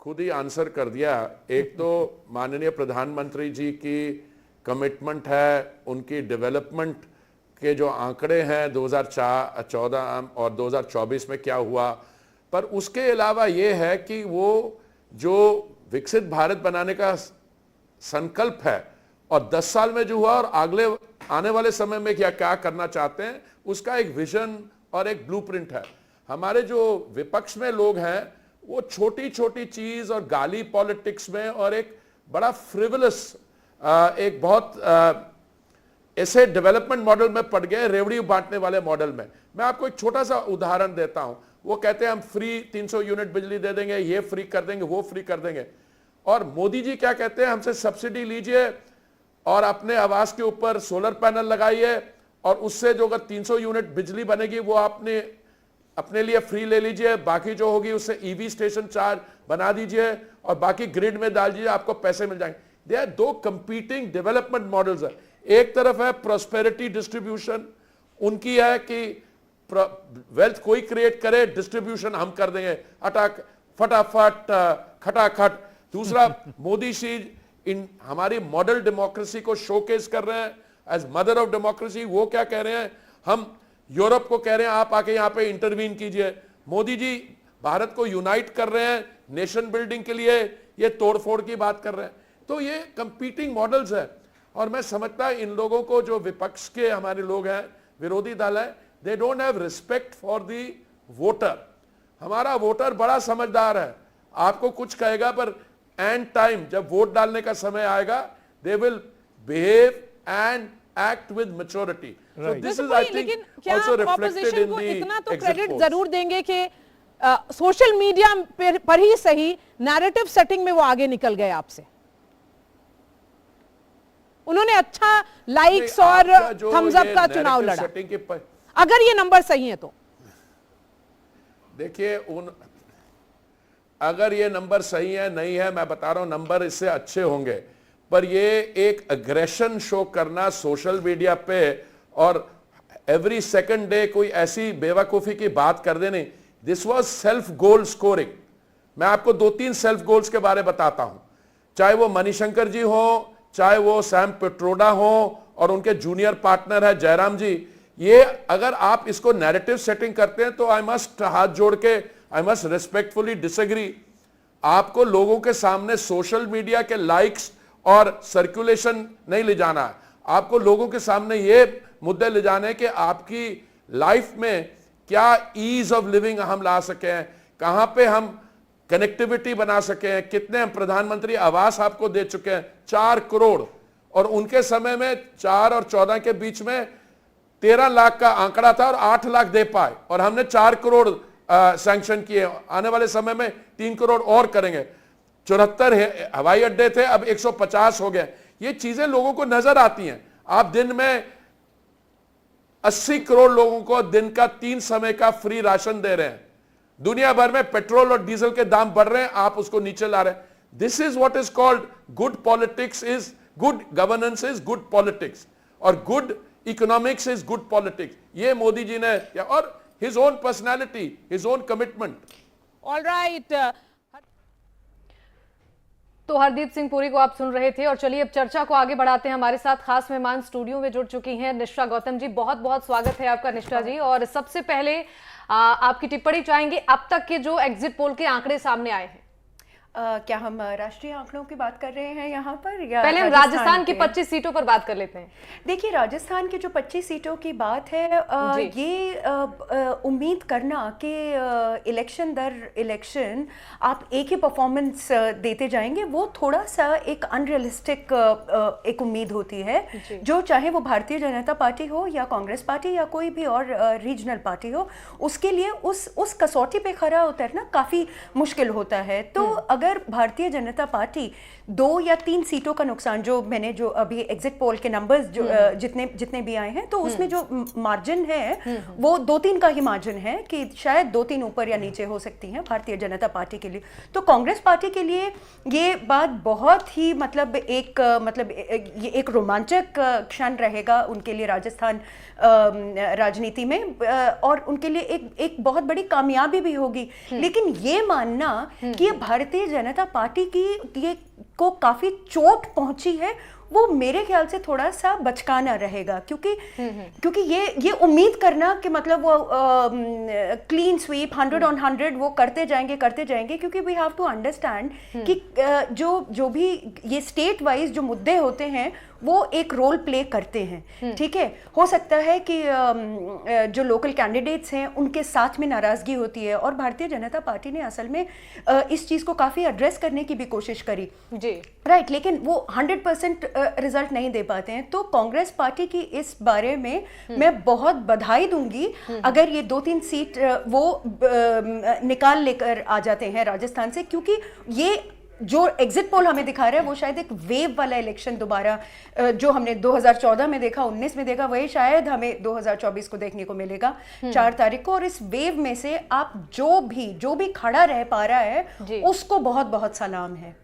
खुद ही आंसर कर दिया। एक तो माननीय प्रधानमंत्री जी की कमिटमेंट है, उनकी डेवलपमेंट के जो आंकड़े हैं 2014 और 2024 में क्या हुआ, पर उसके अलावा ये है कि वो जो विकसित भारत बनाने का संकल्प है और 10 साल में जो हुआ और अगले आने वाले समय में क्या क्या करना चाहते हैं, उसका एक विजन और एक ब्लूप्रिंट है। हमारे जो विपक्ष में लोग हैं वो छोटी छोटी चीज और गाली पॉलिटिक्स में और एक बड़ा फ्रिवलस एक बहुत ऐसे डेवलपमेंट मॉडल में पड़ गए, रेवड़ी बांटने वाले मॉडल में। मैं आपको एक छोटा सा उदाहरण देता हूं। वो कहते हैं हम फ्री 300 यूनिट बिजली दे देंगे, ये फ्री कर देंगे, वो फ्री कर देंगे। और मोदी जी क्या कहते हैं, हमसे सब्सिडी लीजिए और अपने आवास के ऊपर सोलर पैनल लगाइए और उससे जो अगर 300 यूनिट बिजली बनेगी वो आपने अपने लिए फ्री ले लीजिए, बाकी जो होगी उससे ईवी स्टेशन चार्ज बना दीजिए और बाकी ग्रिड में डाल दीजिए, आपको पैसे मिल जाएंगे। दे आर दो कंपीटिंग डेवलपमेंट मॉडल्स है। एक तरफ है प्रोस्पेरिटी डिस्ट्रीब्यूशन, उनकी है कि वेल्थ कोई क्रिएट करे, डिस्ट्रीब्यूशन हम कर देंगे अटक फटाफट खटाखट। दूसरा मोदी जी इन हमारी मॉडल डेमोक्रेसी को शोकेस कर रहे हैं एज मदर ऑफ डेमोक्रेसी। वो क्या कह रहे हैं, हम यूरोप को कह रहे हैं आप आके यहाँ पे इंटरवीन कीजिए। मोदी जी भारत को यूनाइट कर रहे हैं नेशन बिल्डिंग के लिए, ये तोड़फोड़ की बात कर रहे हैं। तो ये कंपीटिंग मॉडल्स है और मैं समझता इन लोगों को, जो विपक्ष के हमारे लोग हैं, विरोधी दल है, they don't have respect for the voter. हमारा वोटर बड़ा समझदार है, आपको कुछ कहेगा पर एंड टाइम जब वोट डालने का समय आएगा they will behave and act with maturity. So this is I think also reflected in the इतना तो क्रेडिट जरूर देंगे कि सोशल मीडिया पर ही सही नैरेटिव सेटिंग में वो आगे निकल गए आपसे। उन्होंने अच्छा लाइक्स और थम्स अप का चुनाव लड़ा, अगर ये नंबर सही है तो। देखिए अगर ये नंबर सही है नहीं है, मैं बता रहा हूं नंबर इससे अच्छे होंगे, पर ये एक अग्रेशन शो करना सोशल मीडिया पे और एवरी सेकंड डे कोई ऐसी बेवकूफी की बात कर देनी, this was self goal scoring. मैं आपको 2-3 सेल्फ गोल्स के बारे बताता हूं, चाहे वो मणिशंकर जी हो, चाहे वो सैम पिट्रोडा हो और उनके जूनियर पार्टनर है जयराम जी। ये अगर आप इसको नैरेटिव सेटिंग करते हैं तो आई मस्ट हाथ जोड़ के आई मस्ट रिस्पेक्टफुली डिसएग्री। आपको लोगों के सामने सोशल मीडिया के लाइक्स और सर्कुलेशन नहीं ले जाना है, आपको लोगों के सामने ये मुद्दे ले जाने कि आपकी लाइफ में क्या ईज ऑफ लिविंग हम ला सके हैं, कहां पे हम कनेक्टिविटी बना सके हैं। कितने हम प्रधानमंत्री आवास आपको दे चुके हैं, 4 करोड़, और उनके समय में 4 और 14 के बीच में 13 लाख का आंकड़ा था और 8 लाख दे पाए और हमने 4 करोड़ सैंक्शन किए। आने वाले समय में 3 करोड़ और करेंगे। 74 हवाई अड्डे थे, अब 150 हो गए। ये चीजें लोगों को नजर आती हैं। आप दिन में 80 करोड़ लोगों को दिन का 3 समय का फ्री राशन दे रहे हैं। दुनिया भर में पेट्रोल और डीजल के दाम बढ़ रहे हैं, आप उसको नीचे ला रहे हैं। This is what is called good politics is good governance is good politics और good economics is good politics. ये मोदी जी ने, और his own personality, his own commitment. All right, तो हरदीप सिंह पुरी को आप सुन रहे थे और चलिए अब चर्चा को आगे बढ़ाते हैं। हमारे साथ खास मेहमान स्टूडियो में जुड़ चुकी हैं निष्ठा गौतम जी। बहुत बहुत स्वागत है आपका निष्ठा जी। और सबसे पहले आपकी टिप्पणी चाहेंगे अब तक के जो एग्जिट पोल के आंकड़े सामने आए हैं। क्या हम राष्ट्रीय आंकड़ों की बात कर रहे हैं यहाँ पर, या पहले हम राजस्थान की 25 सीटों पर बात कर लेते हैं। देखिए, राजस्थान की जो 25 सीटों की बात है, ये उम्मीद करना कि इलेक्शन दर इलेक्शन आप एक ही परफॉर्मेंस देते जाएंगे, वो थोड़ा सा एक अनरियलिस्टिक एक उम्मीद होती है। जो चाहे वो भारतीय जनता पार्टी हो या कांग्रेस पार्टी या कोई भी और रीजनल पार्टी हो, उसके लिए उस कसौटी पे खरा उतरना काफ़ी मुश्किल होता है। तो अगर भारतीय जनता पार्टी 2 या 3 सीटों का नुकसान, जो मैंने जो अभी एग्जिट पोल के नंबर्स जो जितने भी आए हैं, तो उसमें जो मार्जिन है वो 2-3 का ही मार्जिन है कि शायद 2-3 ऊपर या नीचे हो सकती हैं भारतीय जनता पार्टी के लिए। तो कांग्रेस पार्टी के लिए ये बात बहुत ही ये एक रोमांचक क्षण रहेगा उनके लिए राजस्थान राजनीति में, और उनके लिए एक बहुत बड़ी कामयाबी भी होगी। लेकिन ये मानना कि भारतीय जनता पार्टी की ये को काफी चोट पहुंची है, वो मेरे ख्याल से थोड़ा सा बचकाना रहेगा, क्योंकि ये उम्मीद करना कि मतलब वो क्लीन स्वीप 100 on 100 वो करते जाएंगे, क्योंकि वी हैव टू अंडरस्टैंड कि जो भी ये स्टेट वाइज जो मुद्दे होते हैं वो एक रोल प्ले करते हैं, ठीक है। हो सकता है कि जो लोकल कैंडिडेट्स हैं उनके साथ में नाराजगी होती है, और भारतीय जनता पार्टी ने असल में इस चीज को काफी एड्रेस करने की भी कोशिश करी जी, राइट, लेकिन वो 100% रिजल्ट नहीं दे पाते हैं। तो कांग्रेस पार्टी की इस बारे में मैं बहुत बधाई दूंगी अगर ये 2-3 सीट वो निकाल लेकर आ जाते हैं राजस्थान से, क्योंकि ये जो एग्जिट पोल हमें दिखा रहा है वो शायद एक वेव वाला इलेक्शन दोबारा जो हमने 2014 में देखा, 19 में देखा, वही शायद हमें 2024 को देखने को मिलेगा 4 तारीख को। और इस वेव में से आप जो भी खड़ा रह पा रहा है उसको बहुत बहुत सलाम है।